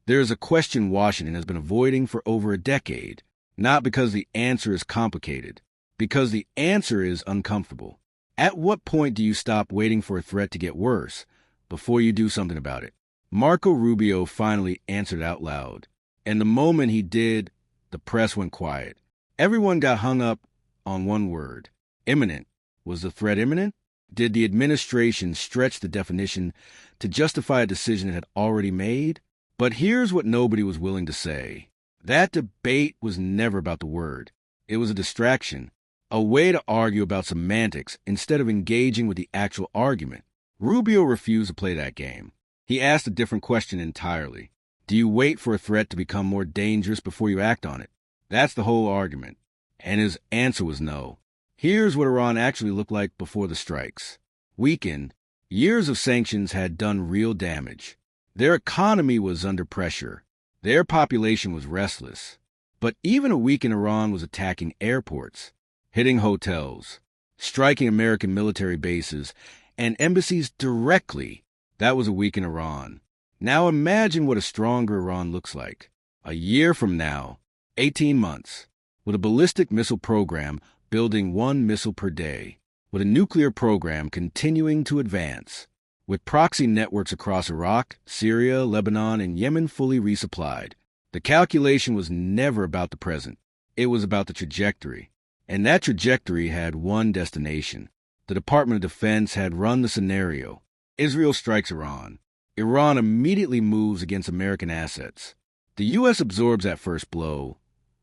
There is a question Washington has been avoiding for over a decade, not because the answer is complicated, because the answer is uncomfortable. At what point do you stop waiting for a threat to get worse before you do something about it? Marco Rubio finally answered out loud, and the moment he did, the press went quiet. Everyone got hung up on one word: imminent. Was the threat imminent? Did the administration stretch the definition to justify a decision it had already made? But here's what nobody was willing to say. That debate was never about the word. It was a distraction, a way to argue about semantics instead of engaging with the actual argument. Rubio refused to play that game. He asked a different question entirely. Do you wait for a threat to become more dangerous before you act on it? That's the whole argument. And his answer was no. Here's what Iran actually looked like before the strikes. Weakened, years of sanctions had done real damage. Their economy was under pressure. Their population was restless. But even a weakened Iran was attacking airports, hitting hotels, striking American military bases and embassies directly. That was a weakened Iran. Now imagine what a stronger Iran looks like. A year from now, 18 months, with a ballistic missile program building 1 missile per day, with a nuclear program continuing to advance, with proxy networks across Iraq, Syria, Lebanon, and Yemen fully resupplied. The calculation was never about the present. It was about the trajectory. And that trajectory had one destination. The Department of Defense had run the scenario. Israel strikes Iran. Iran immediately moves against American assets. The U.S. absorbs that first blow,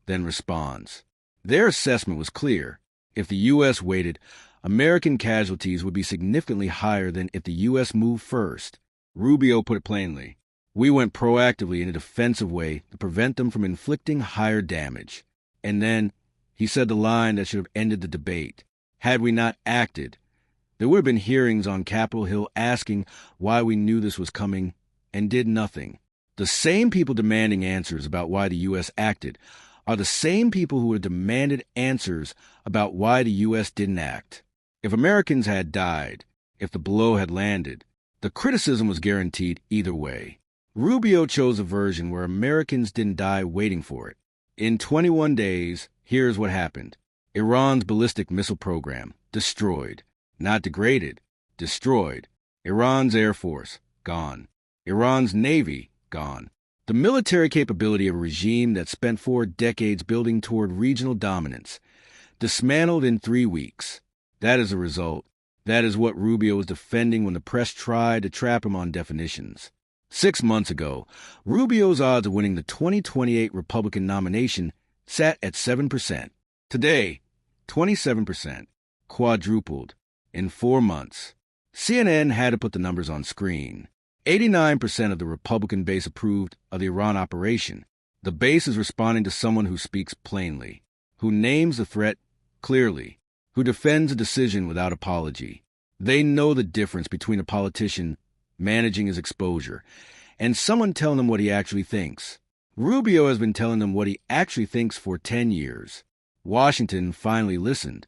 then responds. Their assessment was clear. If the U.S. waited, American casualties would be significantly higher than if the U.S. moved first. Rubio put it plainly. We went proactively in a defensive way to prevent them from inflicting higher damage. And then he said the line that should have ended the debate. Had we not acted, there would have been hearings on Capitol Hill asking why we knew this was coming and did nothing. The same people demanding answers about why the U.S. acted are the same people who have demanded answers about why the U.S. didn't act. If Americans had died, if the blow had landed, the criticism was guaranteed either way. Rubio chose a version where Americans didn't die waiting for it. In 21 days, here's what happened. Iran's ballistic missile program, destroyed. Not degraded, destroyed. Iran's Air Force, gone. Iran's Navy, gone. The military capability of a regime that spent 4 decades building toward regional dominance, dismantled in 3 weeks. That is the result. That is what Rubio was defending when the press tried to trap him on definitions. 6 months ago, Rubio's odds of winning the 2028 Republican nomination sat at 7%. Today, 27%, quadrupled in 4 months. CNN had to put the numbers on screen. 89% of the Republican base approved of the Iran operation. The base is responding to someone who speaks plainly, who names the threat clearly, who defends a decision without apology. They know the difference between a politician managing his exposure and someone telling them what he actually thinks. Rubio has been telling them what he actually thinks for 10 years. Washington finally listened.